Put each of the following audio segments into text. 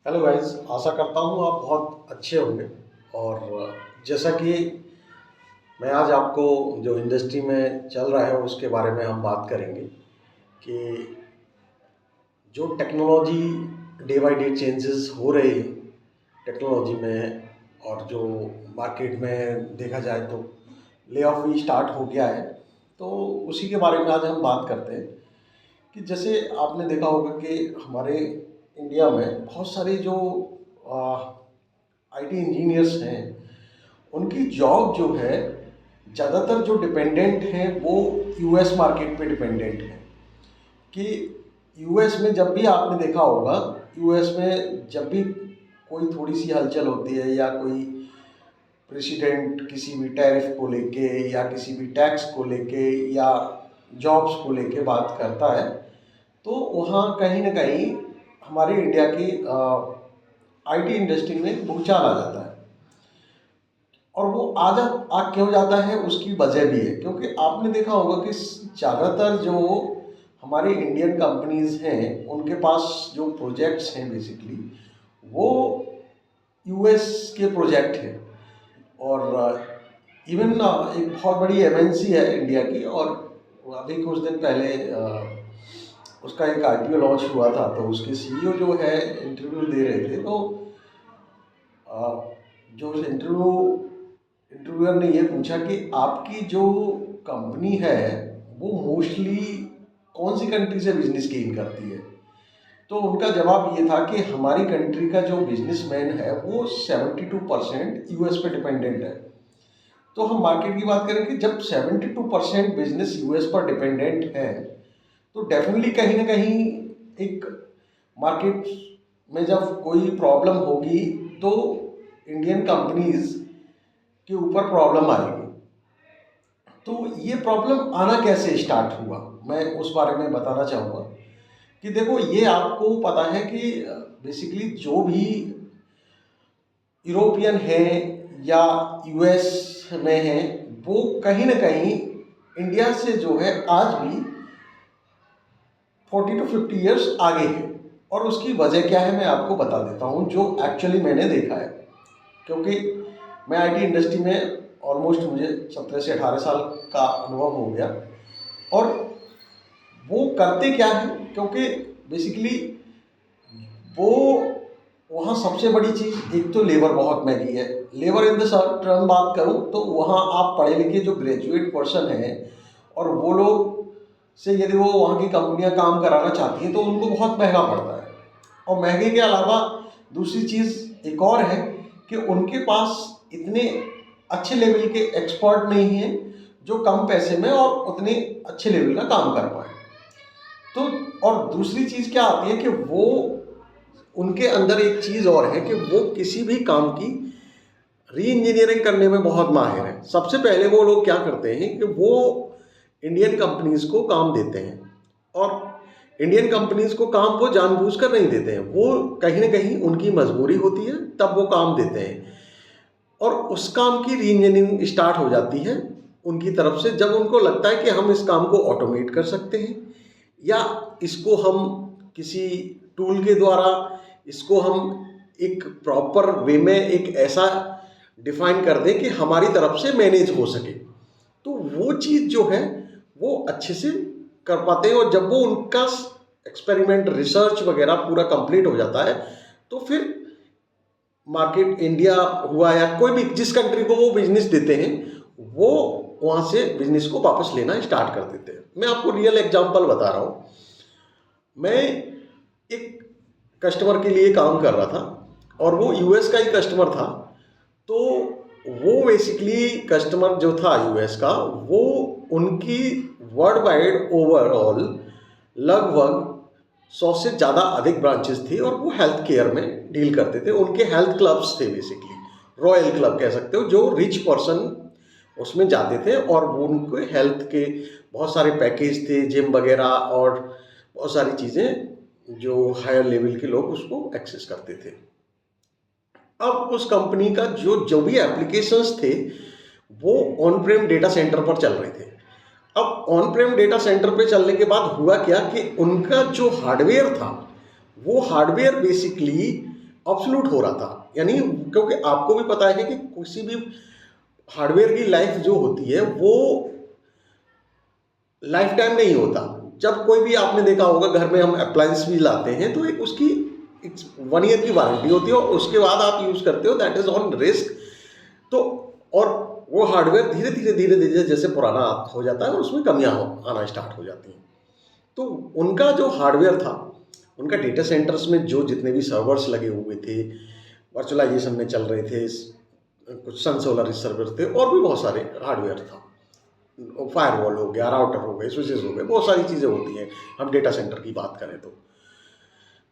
Hello guys, आशा करता हूँ आप बहुत अच्छे होंगे। और जैसा कि मैं आज आपको जो इंडस्ट्री में चल रहा है उसके बारे में हम बात करेंगे कि जो technology day by day changes हो रहे हैं टेक्नोलॉजी में, और जो मार्केट में देखा जाए तो ले ऑफ भी स्टार्ट हो गया है। तो उसी के बारे में आज हम बात करते हैं कि जैसे आपने देखा होगा कि हमारे इंडिया में बहुत सारे जो आईटी इंजीनियर्स हैं, उनकी जॉब जो है ज़्यादातर जो डिपेंडेंट हैं वो यूएस मार्केट पे डिपेंडेंट है। कि यूएस में जब भी आपने देखा होगा, यूएस में जब भी कोई थोड़ी सी हलचल होती है या कोई प्रेसिडेंट किसी भी टैरिफ को लेके या किसी भी टैक्स को लेके या जॉब्स को लेके बात करता है, तो वहाँ कहीं ना कहीं हमारे इंडिया की आईटी इंडस्ट्री में भूचाल आ जाता है। और वो आ क्यों जाता है उसकी वजह भी है, क्योंकि आपने देखा होगा कि ज़्यादातर जो हमारी इंडियन कंपनीज हैं उनके पास जो प्रोजेक्ट्स हैं बेसिकली वो यूएस के प्रोजेक्ट हैं। और इवन एक बहुत बड़ी एमएनसी है इंडिया की, और अभी कुछ दिन पहले उसका एक आईपीओ लॉन्च हुआ था, तो उसके सीईओ जो है इंटरव्यू दे रहे थे। तो जो इंटरव्यूअर ने ये पूछा कि आपकी जो कंपनी है वो मोस्टली कौन सी कंट्री से बिजनेस गेन करती है। तो उनका जवाब ये था कि हमारी कंट्री का जो बिजनेसमैन है वो 72% यूएस पे डिपेंडेंट है। तो हम मार्केट की बात करें कि जब 72% बिजनेस यूएस पर डिपेंडेंट है, तो डेफिनेटली कहीं ना कहीं एक मार्केट में जब कोई प्रॉब्लम होगी तो इंडियन कंपनीज के ऊपर प्रॉब्लम आएगी। तो ये प्रॉब्लम आना कैसे स्टार्ट हुआ, मैं उस बारे में बताना चाहूँगा। कि देखो, ये आपको पता है कि बेसिकली जो भी यूरोपियन है या यूएस में है, वो कहीं ना कहीं इंडिया से जो है आज भी 40 to 50 ईयर्स आगे है। और उसकी वजह क्या है मैं आपको बता देता हूँ, जो एक्चुअली मैंने देखा है। क्योंकि मैं आईटी इंडस्ट्री में ऑलमोस्ट मुझे 17 से 18 साल का अनुभव हो गया। और वो करते क्या है, क्योंकि बेसिकली वो वहाँ सबसे बड़ी चीज़ एक तो लेबर बहुत महंगी है। Labour in the short term बात करूँ तो वहाँ आप पढ़े लिखे जो ग्रेजुएट पर्सन हैं, और वो लोग से यदि वो वहाँ की कंपनियाँ काम कराना चाहती हैं तो उनको बहुत महंगा पड़ता है। और महंगे के अलावा दूसरी चीज़ एक और है कि उनके पास इतने अच्छे लेवल के एक्सपर्ट नहीं हैं जो कम पैसे में और उतने अच्छे लेवल का काम कर पाए। तो और दूसरी चीज़ क्या आती है कि वो उनके अंदर एक चीज़ और है कि वो किसी भी काम की री इंजीनियरिंग करने में बहुत माहिर है। सबसे पहले वो लोग क्या करते हैं कि वो इंडियन कंपनीज को काम देते हैं, और इंडियन कंपनीज को काम वो जानबूझकर नहीं देते हैं, वो कहीं ना कहीं उनकी मजबूरी होती है तब वो काम देते हैं। और उस काम की री इंजीनियरिंग स्टार्ट हो जाती है उनकी तरफ से जब उनको लगता है कि हम इस काम को ऑटोमेट कर सकते हैं, या इसको हम किसी टूल के द्वारा इसको हम एक प्रॉपर वे में एक ऐसा डिफाइन कर दें कि हमारी तरफ से मैनेज हो सके। तो वो चीज़ जो है वो अच्छे से कर पाते हैं। और जब वो उनका एक्सपेरिमेंट रिसर्च वगैरह पूरा कंप्लीट हो जाता है, तो फिर मार्केट इंडिया हुआ या कोई भी जिस कंट्री को वो बिजनेस देते हैं, वो वहाँ से बिजनेस को वापस लेना स्टार्ट कर देते हैं। मैं आपको रियल एग्जांपल बता रहा हूँ। मैं एक कस्टमर के लिए काम कर रहा था और वो यूएस का ही कस्टमर था। तो वो बेसिकली कस्टमर जो था यूएस का, वो उनकी वर्ल्ड वाइड ओवरऑल लगभग 100 से ज़्यादा अधिक ब्रांचेस थी, और वो हेल्थ केयर में डील करते थे। उनके हेल्थ क्लब्स थे, बेसिकली रॉयल क्लब कह सकते हो, जो रिच पर्सन उसमें जाते थे और वो उनको हेल्थ के बहुत सारे पैकेज थे, जिम वगैरह और बहुत सारी चीज़ें जो हायर लेवल के लोग उसको एक्सेस करते थे। अब उस कंपनी का जो जो भी एप्लीकेशंस थे वो ऑन प्रेम डेटा सेंटर पर चल रहे थे। अब ऑन प्रेम डेटा सेंटर पे चलने के बाद हुआ क्या कि उनका जो हार्डवेयर था वो हार्डवेयर बेसिकली ऑब्सोल्यूट हो रहा था। यानी क्योंकि आपको भी पता है कि किसी भी हार्डवेयर की लाइफ जो होती है वो लाइफ टाइम नहीं होता। जब कोई भी आपने देखा होगा घर में हम अप्लायंस भी लाते हैं तो एक उसकी 1 ईयर की वारंटी होती है और उसके बाद आप यूज़ करते हो, दैट इज़ ऑन रिस्क। तो और वो हार्डवेयर धीरे धीरे जैसे पुराना हो जाता है और उसमें कमियां आना स्टार्ट हो जाती हैं। तो उनका जो हार्डवेयर था, उनका डेटा सेंटर्स में जो जितने भी सर्वर्स लगे हुए थे, वर्चुअलाइजेशन में चल रहे थे, कुछ सन सोलर सर्वर थे और भी बहुत सारे हार्डवेयर था, फायरवॉल हो गया, राउटर हो गए, स्विचेस हो गए, बहुत सारी चीज़ें होती हैं हम डेटा सेंटर की बात करें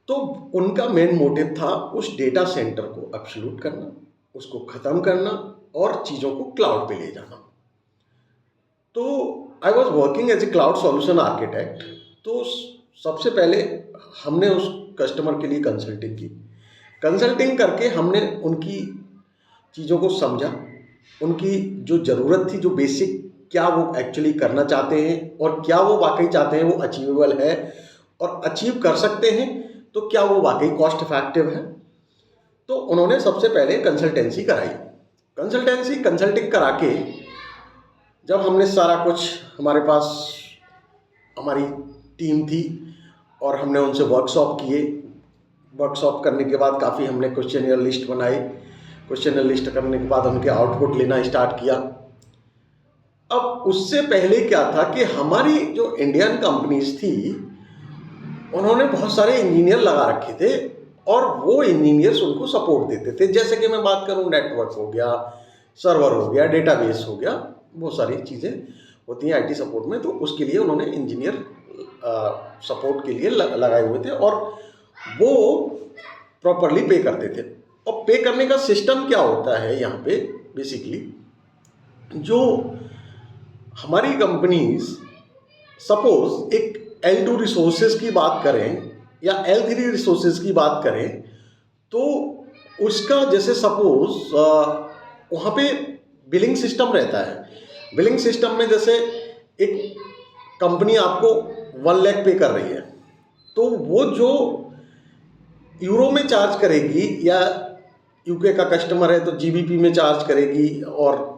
तो उनका मेन मोटिव था उस डेटा सेंटर को एब्सोल्यूट करना, उसको ख़त्म करना और चीज़ों को क्लाउड पे ले जाना। तो I was working as a cloud solution architect. तो सबसे पहले हमने उस कस्टमर के लिए कंसल्टिंग की। कंसल्टिंग करके हमने उनकी चीज़ों को समझा, उनकी जो ज़रूरत थी, जो बेसिक क्या वो एक्चुअली करना चाहते हैं और क्या वो वाकई चाहते हैं वो अचीवेबल है और अचीव कर सकते हैं, तो क्या वो वाकई कॉस्ट इफेक्टिव है। तो उन्होंने सबसे पहले कंसल्टेंसी कराई। कंसल्टिंग करा के जब हमने सारा कुछ, हमारे पास हमारी टीम थी और हमने उनसे वर्कशॉप किए। वर्कशॉप करने के बाद काफ़ी हमने क्वेश्चनियर लिस्ट बनाई। क्वेश्चनियर लिस्ट करने के बाद उनके आउटपुट लेना स्टार्ट किया। अब उससे पहले क्या था कि हमारी जो इंडियन कंपनीज थी उन्होंने बहुत सारे इंजीनियर लगा रखे थे और वो इंजीनियर्स उनको सपोर्ट देते थे। जैसे कि मैं बात करूं, नेटवर्क हो गया, सर्वर हो गया, डेटाबेस हो गया, बहुत सारी चीज़ें होती हैं आईटी सपोर्ट में। तो उसके लिए उन्होंने इंजीनियर सपोर्ट के लिए लगाए हुए थे और वो प्रॉपरली पे करते थे। और पे करने का सिस्टम क्या होता है यहाँ पे, बेसिकली जो हमारी कंपनीज सपोज एक L2 रिसोर्सेज की बात करें या L3 रिसोर्सेज की बात करें, तो उसका जैसे सपोज वहाँ पे बिलिंग सिस्टम रहता है। बिलिंग सिस्टम में जैसे एक कंपनी आपको 1 लाख पे कर रही है, तो वो जो यूरो में चार्ज करेगी या यूके का कस्टमर है तो जीबीपी में चार्ज करेगी और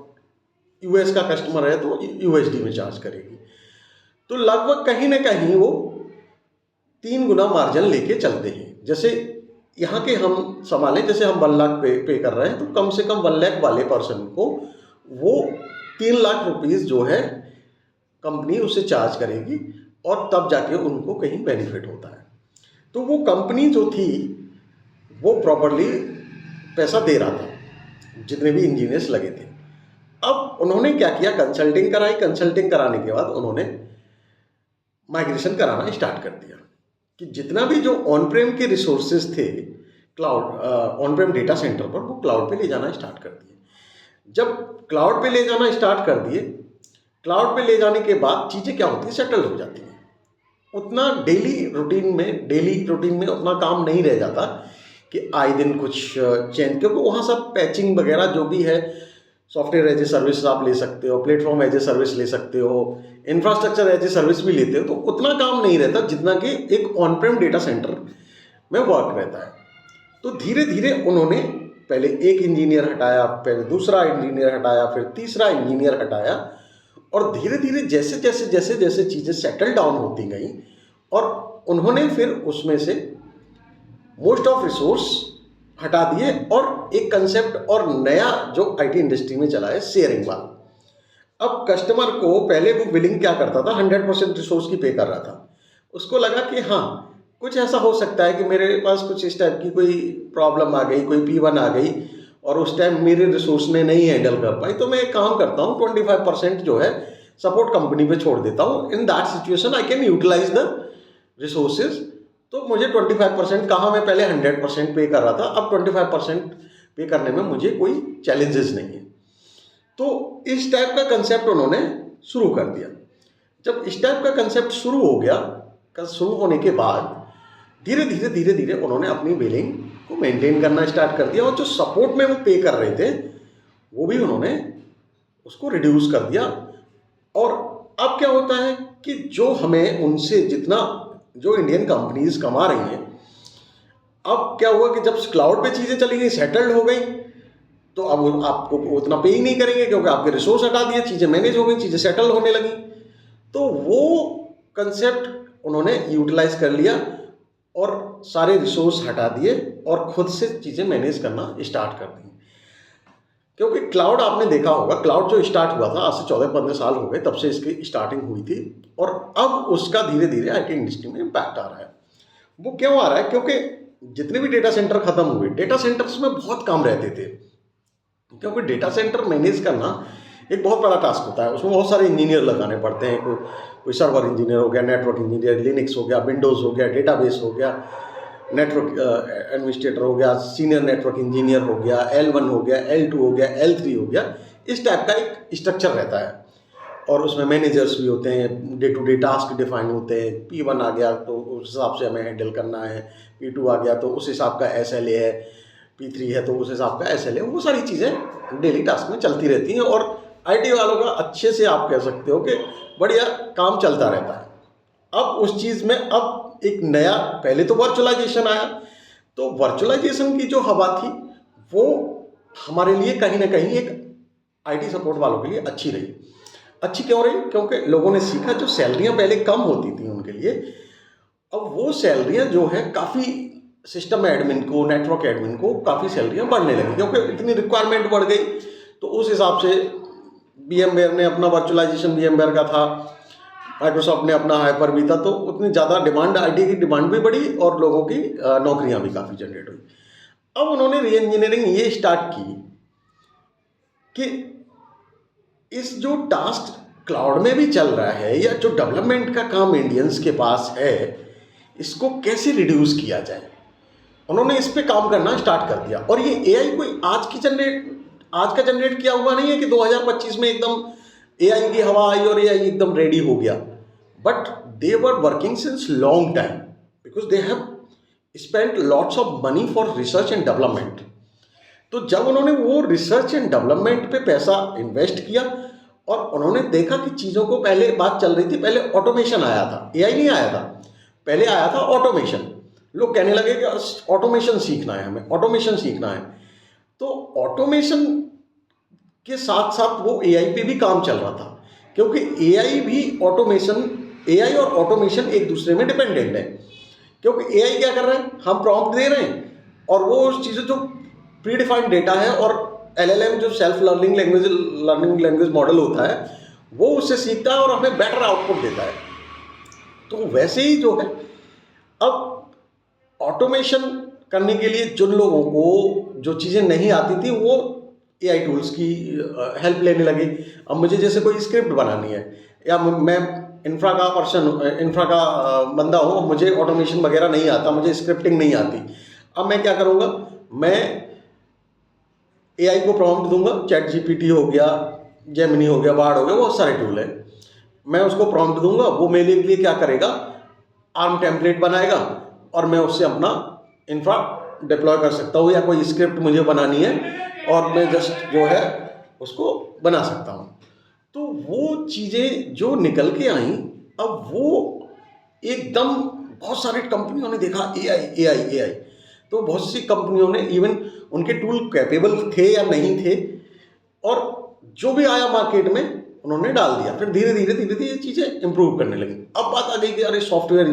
यूएस का कस्टमर है तो यूएसडी में चार्ज करेगी। तो लगभग कहीं ना कहीं वो 3 गुना मार्जिन लेके चलते हैं। जैसे यहाँ के हम संभालें, जैसे हम 1 लाख पे कर रहे हैं तो कम से कम 1 लाख वाले पर्सन को वो 3 लाख रुपीस जो है कंपनी उसे चार्ज करेगी और तब जाके उनको कहीं बेनिफिट होता है। तो वो कंपनी जो थी वो प्रॉपरली पैसा दे रहा था, जितने भी इंजीनियर्स लगे थे। अब उन्होंने क्या किया, कंसल्टिंग कराई। कंसल्टिंग कराने के बाद उन्होंने माइग्रेशन कराना स्टार्ट कर दिया कि जितना भी जो ऑन प्रेम के रिसोर्सेज थे cloud, on Prem data centre पर, वो क्लाउड पे ले जाना स्टार्ट कर दिए। जब क्लाउड पे ले जाना स्टार्ट कर दिए, क्लाउड पे ले जाने के बाद चीज़ें क्या होती है, सेटल हो जाती हैं। उतना डेली रूटीन में उतना काम नहीं रह जाता कि आए दिन कुछ चेंज, क्योंकि वहाँ सब पैचिंग वगैरह जो भी है, सॉफ्टवेयर एज ए सर्विस आप ले सकते हो, प्लेटफॉर्म एज ए सर्विस ले सकते हो, इंफ्रास्ट्रक्चर एज ए सर्विस भी लेते हो, तो उतना काम नहीं रहता जितना कि एक ऑन प्रेम डेटा सेंटर में वर्क रहता है। तो धीरे धीरे उन्होंने पहले एक इंजीनियर हटाया, पहले दूसरा इंजीनियर हटाया, फिर तीसरा इंजीनियर हटाया और धीरे धीरे जैसे चीज़ें सेटल डाउन होती गई और उन्होंने फिर उसमें से मोस्ट ऑफ रिसोर्स हटा दिए और एक कंसेप्ट और नया जो आईटी इंडस्ट्री में चला है, शेयरिंग वाला। अब कस्टमर को पहले वो बिलिंग क्या करता था, 100% रिसोर्स की पे कर रहा था। उसको लगा कि हाँ कुछ ऐसा हो सकता है कि मेरे पास कुछ इस टाइप की कोई प्रॉब्लम आ गई, कोई P1 आ गई और उस टाइम मेरे रिसोर्स ने नहीं हैंडल कर पाई, तो मैं एक काम करता हूँ 25% जो है सपोर्ट कंपनी पे छोड़ देता हूँ। In that situation I can utilize the resources. तो मुझे 25% कहाँ, मैं पहले 100% पे कर रहा था, अब 25% पे करने में मुझे कोई चैलेंजेस नहीं है। तो इस टाइप का कंसेप्ट उन्होंने शुरू कर दिया। जब इस टाइप का कंसेप्ट शुरू हो गया, शुरू होने के बाद धीरे धीरे उन्होंने अपनी बिलिंग को मेंटेन करना स्टार्ट कर दिया और जो सपोर्ट में वो पे कर रहे थे वो भी उन्होंने उसको रिड्यूस कर दिया। और अब क्या होता है कि जो हमें उनसे जितना, जो इंडियन कंपनीज कमा रही हैं, अब क्या हुआ कि जब क्लाउड पे चीज़ें चली गई, सेटल्ड हो गई, तो अब आपको उतना पे ही नहीं करेंगे क्योंकि आपके रिसोर्स हटा दिए, चीज़ें मैनेज हो गई, चीज़ें सेटल होने लगी। तो वो कंसेप्ट उन्होंने यूटिलाइज कर लिया और सारे रिसोर्स हटा दिए और खुद से चीज़ें मैनेज करना स्टार्ट कर दी। क्योंकि क्लाउड आपने देखा होगा, क्लाउड जो स्टार्ट हुआ था आज से 14-15 साल हो गए, तब से इसकी स्टार्टिंग हुई थी और अब उसका धीरे धीरे आईटी इंडस्ट्री में इम्पैक्ट आ रहा है। वो क्यों आ रहा है? क्योंकि जितने भी डेटा सेंटर खत्म हुए, डेटा सेंटर्स में बहुत काम रहते थे, क्योंकि डेटा सेंटर मैनेज करना एक बहुत बड़ा टास्क होता है। उसमें बहुत सारे इंजीनियर लगाने पड़ते हैं। कोई सर्वर इंजीनियर हो गया, नेटवर्क इंजीनियर, लिनक्स हो गया, विंडोज़ हो गया, डेटाबेस हो गया, नेटवर्क एडमिनिस्ट्रेटर हो गया, सीनियर नेटवर्क इंजीनियर हो गया, L1 हो गया, L2 हो गया, L3 हो गया। इस टाइप का एक स्ट्रक्चर रहता है और उसमें मैनेजर्स भी होते हैं, day to day task define होते हैं। P1 आ गया तो उस हिसाब से हमें हैंडल करना है, P2 आ गया तो उस हिसाब का SLA है, P3 है तो उस हिसाब का SLA। वो सारी चीज़ें डेली टास्क में चलती रहती हैं और आईटी वालों का अच्छे से आप कह सकते हो कि बढ़िया काम चलता रहता है। अब उस चीज़ में अब एक नया, पहले तो वर्चुअलाइजेशन आया, तो वर्चुअलाइजेशन की जो हवा थी वो हमारे लिए कहीं ना कहीं एक आईटी सपोर्ट वालों के लिए अच्छी रही। अच्छी क्यों रही? क्योंकि लोगों ने सीखा जो सैलरियां पहले कम होती थी उनके लिए, अब वो सैलरियां जो है काफ़ी सिस्टम एडमिन को, नेटवर्क एडमिन को काफ़ी सैलरियां बढ़ने लगी क्योंकि इतनी रिक्वायरमेंट बढ़ गई। तो उस हिसाब से VMware ने अपना वर्चुअलाइजेशन, VMware का था, माइक्रोसॉफ्ट ने अपना हाइपर भी था, तो उतनी ज़्यादा डिमांड, आईटी की डिमांड भी बढ़ी और लोगों की नौकरियां भी काफ़ी जनरेट हुई। अब उन्होंने री इंजीनियरिंग ये स्टार्ट की कि इस जो टास्क क्लाउड में भी चल रहा है या जो डेवलपमेंट का काम इंडियंस के पास है, इसको कैसे रिड्यूस किया जाए। उन्होंने इस पे काम करना स्टार्ट कर दिया। और ये एआई कोई आज का जनरेट किया हुआ नहीं है कि 2025 में एकदम एआई की हवा आई और एआई एकदम रेडी हो गया। But they were working since long time because they have spent lots of money for research and development. तो जब उन्होंने वो रिसर्च एंड डेवलपमेंट पे पैसा इन्वेस्ट किया और उन्होंने देखा कि चीज़ों को, पहले बात चल रही थी, पहले ऑटोमेशन आया था, एआई नहीं आया था, पहले आया था ऑटोमेशन। लोग कहने लगे कि ऑटोमेशन सीखना है, हमें ऑटोमेशन सीखना है। तो ऑटोमेशन के साथ साथ वो एआई पे भी काम चल रहा था क्योंकि एआई और ऑटोमेशन एक दूसरे में डिपेंडेंट है। क्योंकि एआई क्या कर रहे हैं, हम प्रॉम्प्ट दे रहे हैं और वो उस चीज़ें जो प्री डिफाइंड डेटा है और LLM जो सेल्फ लर्निंग लैंग्वेज मॉडल होता है वो उससे सीखता है और हमें बेटर आउटपुट देता है। तो वैसे ही जो है अब ऑटोमेशन करने के लिए जिन लोगों को जो चीज़ें नहीं आती थी वो एआई टूल्स की हेल्प लेने लगे। अब मुझे जैसे कोई स्क्रिप्ट बनानी है या मैं इंफ्रा का बंदा हूँ, मुझे ऑटोमेशन वगैरह नहीं आता, मुझे स्क्रिप्टिंग नहीं आती। अब मैं क्या करूँगा, मैं एआई को प्रॉम्प्ट दूंगा, ChatGPT हो गया, जेमिनी हो गया, बार्ड हो गया, बहुत सारे टूल हैं। मैं उसको प्रॉम्प्ट दूंगा, वो मेरे लिए क्या करेगा, आर्म टेम्पलेट बनाएगा और मैं उससे अपना इंफ्रा डिप्लॉय कर सकता हूँ या कोई स्क्रिप्ट मुझे बनानी है और मैं जस्ट जो है उसको बना सकता हूँ। तो वो चीज़ें जो निकल के आई, अब वो एकदम बहुत सारी कंपनियों ने देखा एआई, तो बहुत सी कंपनियों ने, इवन उनके टूल कैपेबल थे या नहीं थे, और जो भी आया मार्केट में उन्होंने डाल दिया। फिर धीरे धीरे ये चीज़ें इंप्रूव करने लगी। अब बात आ गई कि अरे सॉफ्टवेयर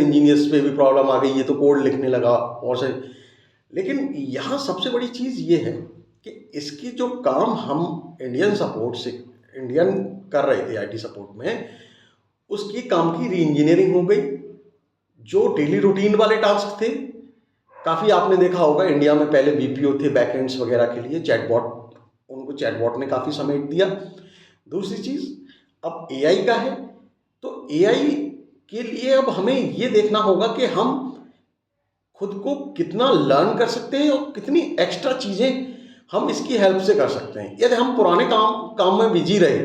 इंजीनियर्स पे भी प्रॉब्लम आ गई, ये तो कोड लिखने लगा और से। लेकिन यहाँ सबसे बड़ी चीज़ ये है कि इसकी जो काम हम इंडियन कर रहे थे आईटी सपोर्ट में, उसकी काम की री इंजीनियरिंग हो गई। जो डेली रूटीन वाले टास्क थे, काफ़ी आपने देखा होगा इंडिया में पहले BPO थे बैकएंड्स वगैरह के लिए, चैटबॉट ने काफ़ी समेट दिया। दूसरी चीज़ अब एआई का है, तो एआई के लिए अब हमें ये देखना होगा कि हम खुद को कितना लर्न कर सकते हैं और कितनी एक्स्ट्रा चीज़ें हम इसकी हेल्प से कर सकते हैं। यदि हम पुराने काम में बिजी रहे,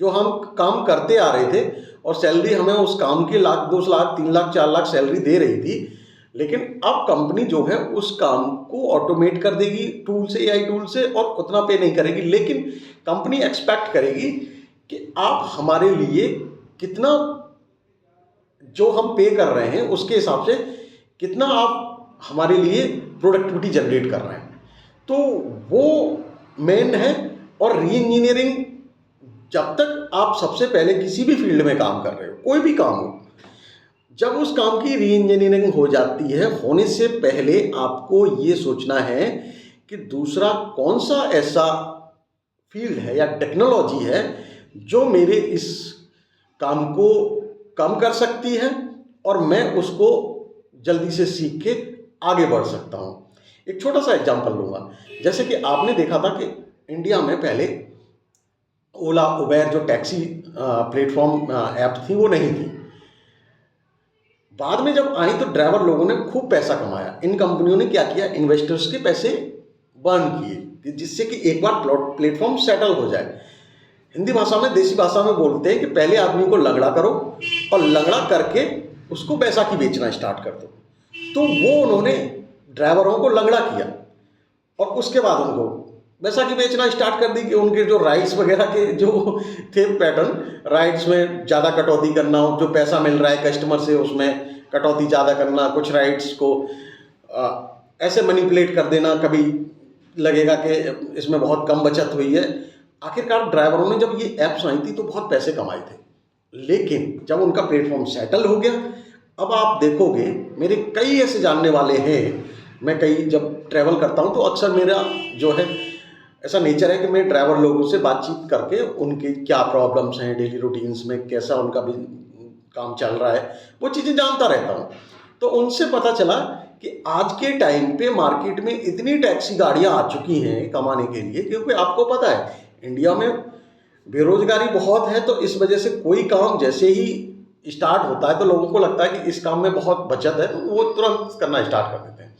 जो हम काम करते आ रहे थे और सैलरी हमें उस काम के 1 लाख 2 लाख 3 लाख 4 लाख सैलरी दे रही थी, लेकिन अब कंपनी जो है उस काम को ऑटोमेट कर देगी टूल से, एआई टूल से, और उतना पे नहीं करेगी। लेकिन कंपनी एक्सपेक्ट करेगी कि आप हमारे लिए कितना, जो हम पे कर रहे हैं उसके हिसाब से कितना आप हमारे लिए प्रोडक्टिविटी जनरेट कर रहे हैं। तो वो मेन है। और री इंजीनियरिंग, जब तक आप सबसे पहले किसी भी फील्ड में काम कर रहे हो, कोई भी काम हो, जब उस काम की री इंजीनियरिंग हो जाती है, होने से पहले आपको ये सोचना है कि दूसरा कौन सा ऐसा फील्ड है या टेक्नोलॉजी है जो मेरे इस काम को कम कर सकती है और मैं उसको जल्दी से सीख के आगे बढ़ सकता हूँ। एक छोटा सा एग्जांपल लूँगा। जैसे कि आपने देखा था कि इंडिया में पहले ओला, उबेर जो टैक्सी प्लेटफॉर्म ऐप थी वो नहीं थी। बाद में जब आई तो ड्राइवर लोगों ने खूब पैसा कमाया। इन कंपनियों ने क्या किया, इन्वेस्टर्स के पैसे बर्न किए, जिससे कि एक बार प्लेटफॉर्म सेटल हो जाए। हिंदी भाषा में, देसी भाषा में बोलते हैं कि पहले आदमी को लंगड़ा करो और लंगड़ा करके उसको बैसाखी बेचना स्टार्ट कर दो। तो वो उन्होंने ड्राइवरों को लंगड़ा किया और उसके बाद उनको बैसाखी बेचना स्टार्ट कर दी कि उनके जो राइड्स वगैरह के जो थे पैटर्न, राइड्स में ज़्यादा कटौती करना, जो पैसा मिल रहा है कस्टमर से उसमें कटौती ज़्यादा करना, कुछ राइड्स को ऐसे मैनिपुलेट कर देना, कभी लगेगा कि इसमें बहुत कम बचत हुई है। आखिरकार ड्राइवरों ने जब ये ऐप्स आई थी तो बहुत पैसे कमाए थे, लेकिन जब उनका प्लेटफॉर्म सेटल हो गया, अब आप देखोगे मेरे कई ऐसे जानने वाले हैं। मैं कई जब ट्रैवल करता हूँ तो अक्सर मेरा जो है ऐसा नेचर है कि मैं ड्राइवर लोगों से बातचीत करके उनकी क्या प्रॉब्लम्स हैं, डेली रूटीन्स में कैसा उनका भी काम चल रहा है, वो चीज़ें जानता रहता हूँ। तो उनसे पता चला कि आज के टाइम पे मार्केट में इतनी टैक्सी गाड़ियाँ आ चुकी हैं कमाने के लिए, क्योंकि आपको पता है इंडिया में बेरोजगारी बहुत है। तो इस वजह से कोई काम जैसे ही स्टार्ट होता है तो लोगों को लगता है कि इस काम में बहुत बचत है, तो वो तुरंत करना स्टार्ट कर देते हैं।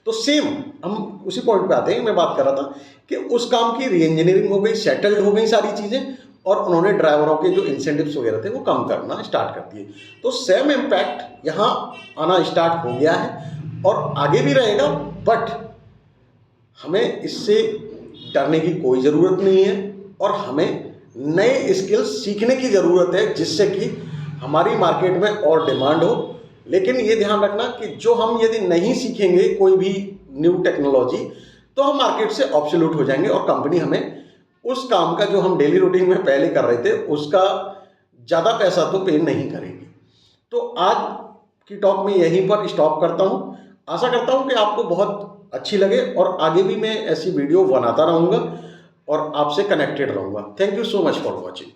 तो सेम हम उसी पॉइंट पे आते हैं। मैं बात कर रहा था कि उस काम की री इंजीनियरिंग हो गई, सेटल्ड हो गई सारी चीज़ें, और उन्होंने ड्राइवरों के जो इंसेंटिव्स वगैरह थे वो कम करना स्टार्ट कर दिए। तो सेम इम्पैक्ट यहाँ आना स्टार्ट हो गया है और आगे भी रहेगा। बट हमें इससे डरने की कोई ज़रूरत नहीं है और हमें नए स्किल्स सीखने की ज़रूरत है, जिससे कि हमारी मार्केट में और डिमांड हो। लेकिन ये ध्यान रखना कि जो हम यदि नहीं सीखेंगे कोई भी न्यू टेक्नोलॉजी, तो हम मार्केट से ऑब्सोल्यूट हो जाएंगे और कंपनी हमें उस काम का जो हम डेली रूटीन में पहले कर रहे थे उसका ज़्यादा पैसा तो पे नहीं करेंगे। तो आज की टॉक में यहीं पर स्टॉप करता हूँ। आशा करता हूँ कि आपको बहुत अच्छी लगे और आगे भी मैं ऐसी वीडियो बनाता रहूँगा और आपसे कनेक्टेड रहूँगा। Thank you so much for watching.